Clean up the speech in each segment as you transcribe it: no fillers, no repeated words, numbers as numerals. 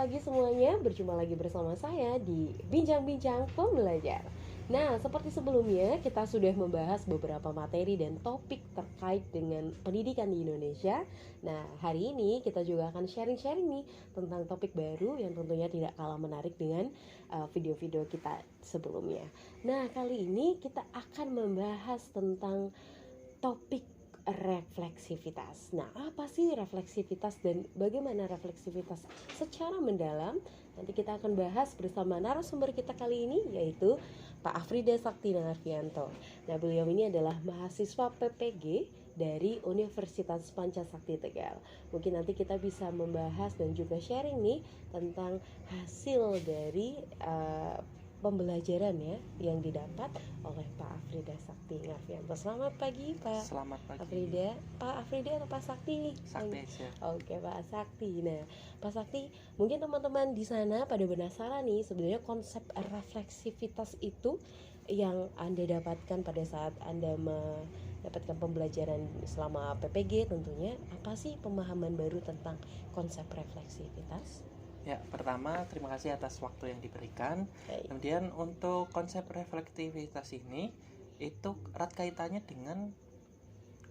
pagi semuanya, berjumpa lagi bersama saya di Bincang-Bincang Pembelajar. Nah, seperti sebelumnya kita sudah membahas beberapa materi dan topik terkait dengan pendidikan di Indonesia. Nah, hari ini kita juga akan sharing-sharing nih tentang topik baru yang tentunya tidak kalah menarik dengan video-video kita sebelumnya. Nah, kali ini kita akan membahas tentang topik refleksivitas. Nah, apa sih refleksivitas dan bagaimana refleksivitas secara mendalam? Nanti kita akan bahas bersama narasumber kita kali ini, yaitu Pak Afrida Sakti Narvianto. Nah, beliau ini adalah mahasiswa PPG dari Universitas Pancasakti Tegal. Mungkin nanti kita bisa membahas dan juga sharing nih tentang hasil dari pembelajaran ya yang didapat oleh Pak Afrida Sakti Narvianto. Selamat pagi Pak. Selamat pagi. Afrida, Pak Afrida atau Pak Sakti nih? Sakti aja. Oke, Pak Sakti. Nah, Pak Sakti, mungkin teman-teman di sana pada penasaran nih sebenarnya konsep refleksivitas itu yang Anda dapatkan pada saat Anda mendapatkan pembelajaran selama PPG tentunya. Apa sih pemahaman baru tentang konsep refleksivitas? Ya, pertama terima kasih atas waktu yang diberikan. Baik. Kemudian untuk konsep reflektivitas ini itu erat kaitannya dengan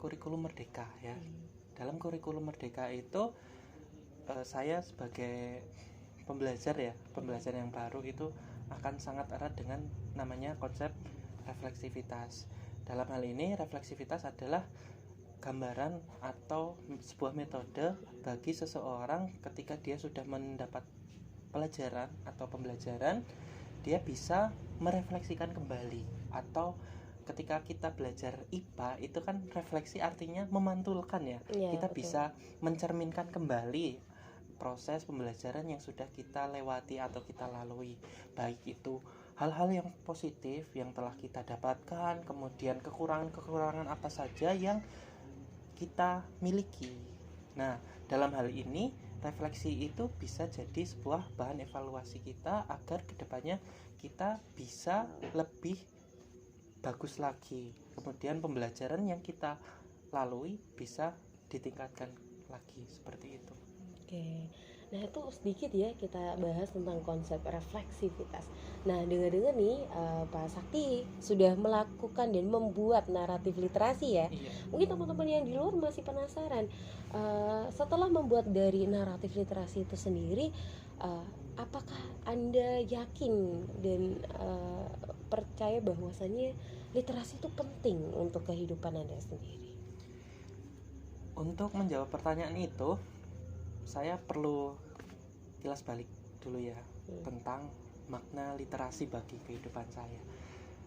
kurikulum merdeka ya. Dalam kurikulum merdeka itu saya sebagai pembelajar yang baru itu akan sangat erat dengan namanya konsep refleksivitas. Dalam hal ini refleksivitas adalah gambaran atau sebuah metode bagi seseorang ketika dia sudah mendapat pelajaran atau pembelajaran, dia bisa merefleksikan kembali. Atau ketika kita belajar IPA itu kan refleksi artinya memantulkan ya, kita betul. bisa mencerminkan kembali proses pembelajaran yang sudah kita lewati atau kita lalui, baik itu hal-hal yang positif yang telah kita dapatkan, kemudian kekurangan-kekurangan apa saja yang kita miliki. Nah, dalam hal ini refleksi itu bisa jadi sebuah bahan evaluasi kita agar kedepannya kita bisa lebih bagus lagi. Kemudian pembelajaran yang kita lalui bisa ditingkatkan lagi seperti itu. Oke. Nah, itu sedikit ya kita bahas tentang konsep refleksivitas. Nah, dengar-dengar nih Pak Sakti sudah melakukan dan membuat naratif literasi ya. Iya. Mungkin teman-teman yang di luar masih penasaran. Setelah membuat dari naratif literasi itu sendiri, apakah Anda yakin dan percaya bahwasannya literasi itu penting untuk kehidupan Anda sendiri? Untuk menjawab pertanyaan itu, saya perlu kilas balik dulu ya tentang makna literasi bagi kehidupan saya.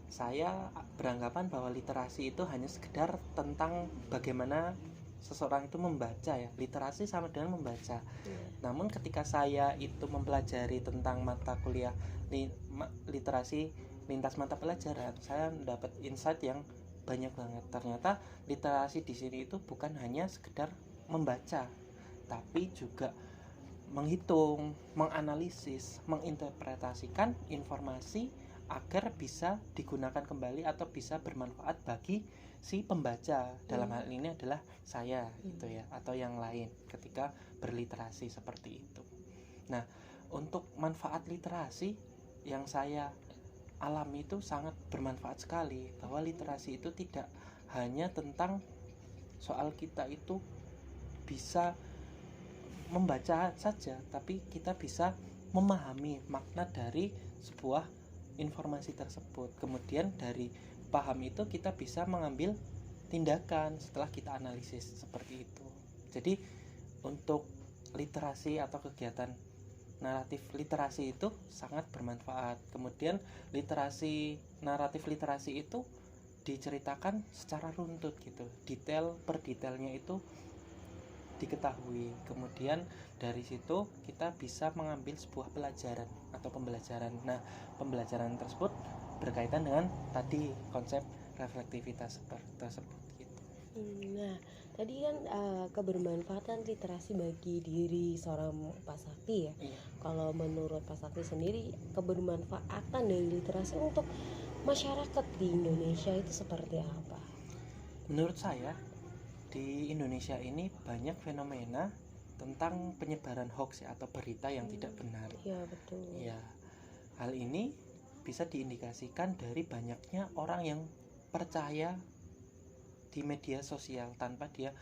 Saya beranggapan bahwa literasi itu hanya sekedar tentang bagaimana seseorang itu membaca ya. Literasi sama dengan membaca. Namun ketika saya itu mempelajari tentang mata kuliah literasi lintas mata pelajaran, saya mendapat insight yang banyak banget. Ternyata literasi di sini itu bukan hanya sekedar membaca, tapi juga menghitung, menganalisis, menginterpretasikan informasi agar bisa digunakan kembali atau bisa bermanfaat bagi si pembaca. Dalam hal ini adalah saya gitu ya, atau yang lain ketika berliterasi seperti itu. Nah, untuk manfaat literasi yang saya alami itu sangat bermanfaat sekali, bahwa literasi itu tidak hanya tentang soal kita itu bisa membaca saja, tapi kita bisa memahami makna dari sebuah informasi tersebut. Kemudian dari paham itu kita bisa mengambil tindakan setelah kita analisis seperti itu. Jadi untuk literasi atau kegiatan naratif literasi itu sangat bermanfaat. Kemudian naratif literasi itu diceritakan secara runtut gitu, detail per detailnya itu diketahui. Kemudian dari situ kita bisa mengambil sebuah pelajaran atau pembelajaran. Nah, pembelajaran tersebut berkaitan dengan tadi konsep reflektivitas tersebut gitu. Nah, tadi kan kebermanfaatan literasi bagi diri seorang Pak Sakti ya. Iya. Kalau menurut Pak Sakti sendiri, kebermanfaatan dari literasi untuk masyarakat di Indonesia itu seperti apa? Menurut saya di Indonesia ini banyak fenomena tentang penyebaran hoax ya, atau berita yang tidak benar. Ya, betul. Ya, hal ini bisa diindikasikan dari banyaknya orang yang percaya di media sosial tanpa dia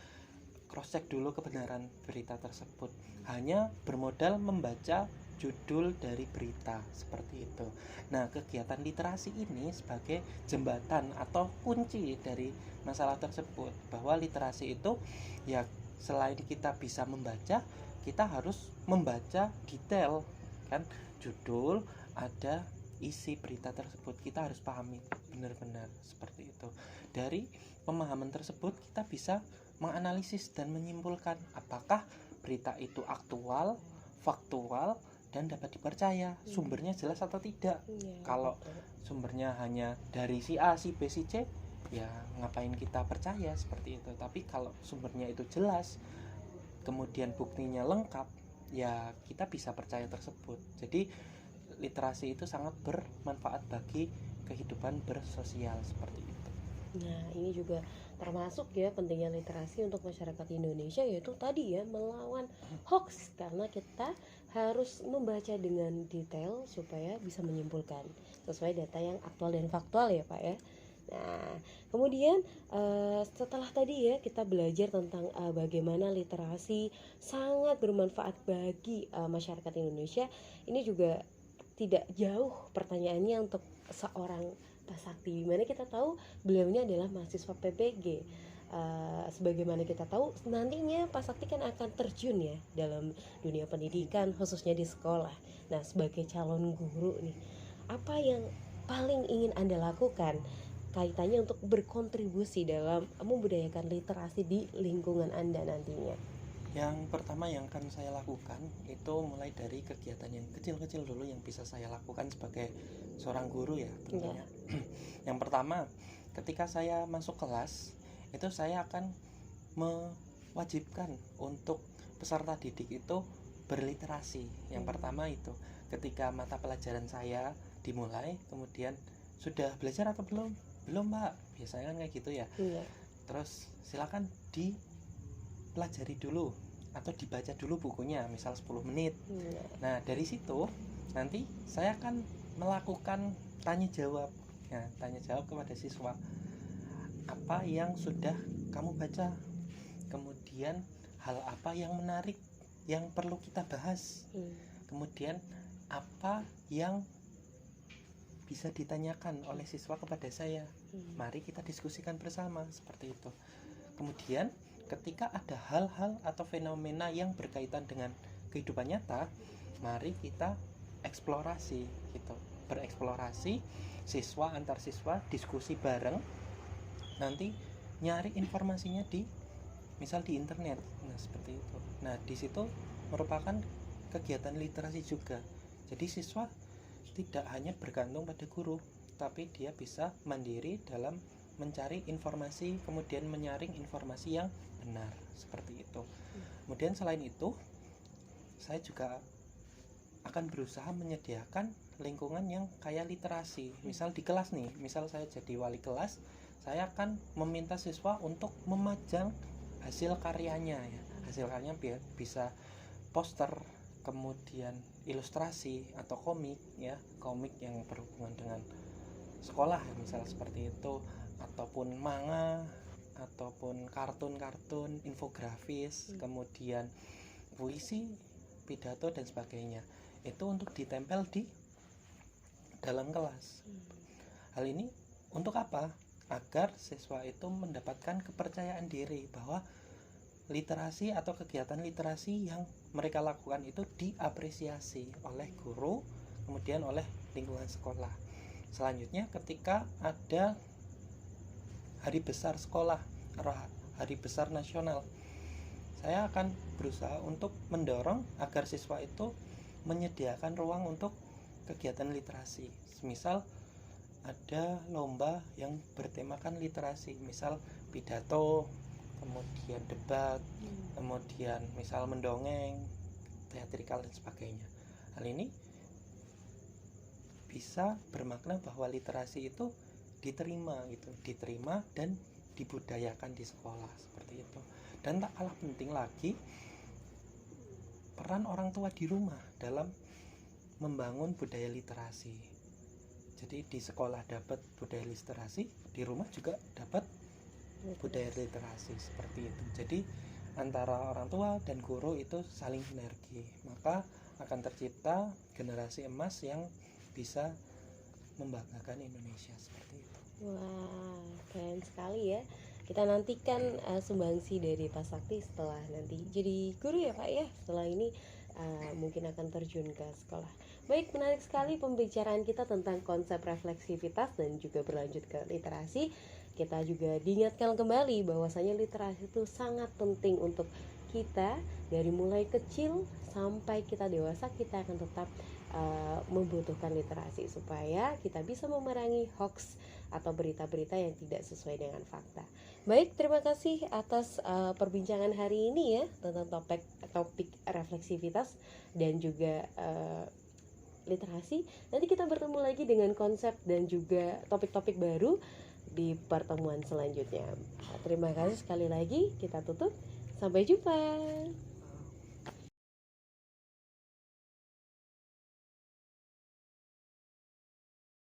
cross check dulu kebenaran berita tersebut, hanya bermodal membaca judul dari berita seperti itu. Nah, kegiatan literasi ini sebagai jembatan atau kunci dari masalah tersebut, bahwa literasi itu ya selain kita bisa membaca, kita harus membaca detail kan, judul, ada isi berita tersebut, kita harus pahami benar-benar seperti itu. Dari pemahaman tersebut kita bisa menganalisis dan menyimpulkan apakah berita itu aktual, faktual, dan dapat dipercaya, sumbernya jelas atau tidak. Kalau sumbernya hanya dari si A, si B, si C, ya ngapain kita percaya seperti itu. Tapi kalau sumbernya itu jelas, kemudian buktinya lengkap, ya kita bisa percaya tersebut. Jadi literasi itu sangat bermanfaat bagi kehidupan bersosial seperti itu. Nah, ini juga termasuk ya pentingnya literasi untuk masyarakat Indonesia, yaitu tadi ya melawan hoax, karena kita harus membaca dengan detail supaya bisa menyimpulkan sesuai data yang aktual dan faktual ya Pak ya. Nah, kemudian setelah tadi ya kita belajar tentang bagaimana literasi sangat bermanfaat bagi masyarakat Indonesia, ini juga tidak jauh pertanyaannya untuk seorang Pak Sakti, dimana kita tahu beliaunya adalah mahasiswa PPG. Sebagaimana kita tahu nantinya Pak Sakti kan akan terjun ya dalam dunia pendidikan, khususnya di sekolah. Nah, sebagai calon guru nih, apa yang paling ingin Anda lakukan kaitannya untuk berkontribusi dalam membudayakan literasi di lingkungan Anda nantinya? Yang pertama yang akan saya lakukan itu mulai dari kegiatan yang kecil-kecil dulu yang bisa saya lakukan sebagai seorang guru ya tentunya. Yang pertama, ketika saya masuk kelas itu saya akan mewajibkan untuk peserta didik itu berliterasi. Yang pertama itu ketika mata pelajaran saya dimulai, kemudian sudah belajar atau belum? Belum Pak, biasanya kan kayak gitu ya. Terus silakan dipelajari dulu atau dibaca dulu bukunya, misal 10 menit. Nah, dari situ nanti saya akan melakukan tanya jawab. Nah, tanya jawab kepada siswa. Apa yang sudah kamu baca? Kemudian hal apa yang menarik yang perlu kita bahas? Kemudian apa yang bisa ditanyakan oleh siswa kepada saya? Mari kita diskusikan bersama seperti itu. Kemudian ketika ada hal-hal atau fenomena yang berkaitan dengan kehidupan nyata, mari kita eksplorasi gitu. Bereksplorasi, siswa antar siswa diskusi bareng, nanti nyari informasinya di misal di internet. Nah, seperti itu. Nah, di situ merupakan kegiatan literasi juga. Jadi siswa tidak hanya bergantung pada guru, tapi dia bisa mandiri dalam mencari informasi, kemudian menyaring informasi yang benar seperti itu. Kemudian selain itu, saya juga akan berusaha menyediakan lingkungan yang kaya literasi. Misal di kelas nih, misal saya jadi wali kelas, saya akan meminta siswa untuk memajang hasil karyanya ya. Hasil karyanya bisa poster, kemudian ilustrasi atau komik ya, komik yang berhubungan dengan sekolah ya, misal seperti itu, ataupun manga, ataupun kartun-kartun, infografis, kemudian puisi, pidato dan sebagainya. Itu untuk ditempel di dalam kelas. Hal ini untuk apa? Agar siswa itu mendapatkan kepercayaan diri bahwa literasi atau kegiatan literasi yang mereka lakukan itu diapresiasi oleh guru, kemudian oleh lingkungan sekolah. Selanjutnya ketika ada hari besar sekolah, hari besar nasional, saya akan berusaha untuk mendorong agar siswa itu menyediakan ruang untuk kegiatan literasi. Misal ada lomba yang bertemakan literasi, misal pidato, kemudian debat, kemudian misal mendongeng, teatrikal dan sebagainya. Hal ini bisa bermakna bahwa literasi itu diterima dan dibudayakan di sekolah seperti itu. Dan tak kalah penting lagi, peran orang tua di rumah dalam membangun budaya literasi. Jadi di sekolah dapat budaya literasi, di rumah juga dapat budaya literasi, seperti itu. Jadi antara orang tua dan guru itu saling sinergi, maka akan tercipta generasi emas yang bisa membanggakan Indonesia, seperti itu. Wah, keren sekali ya. Kita nantikan sumbangsi dari Pak Sakti setelah nanti jadi guru ya Pak ya. Setelah ini mungkin akan terjun ke sekolah. Baik, menarik sekali pembicaraan kita tentang konsep refleksivitas dan juga berlanjut ke literasi. Kita juga diingatkan kembali bahwasanya literasi itu sangat penting untuk kita. Dari mulai kecil sampai kita dewasa, kita akan tetap membutuhkan literasi supaya kita bisa memerangi hoax atau berita-berita yang tidak sesuai dengan fakta. Baik, terima kasih atas perbincangan hari ini ya tentang topik refleksivitas dan juga literasi. Nanti kita bertemu lagi dengan konsep dan juga topik-topik baru di pertemuan selanjutnya. Terima kasih sekali lagi, kita tutup. Sampai jumpa.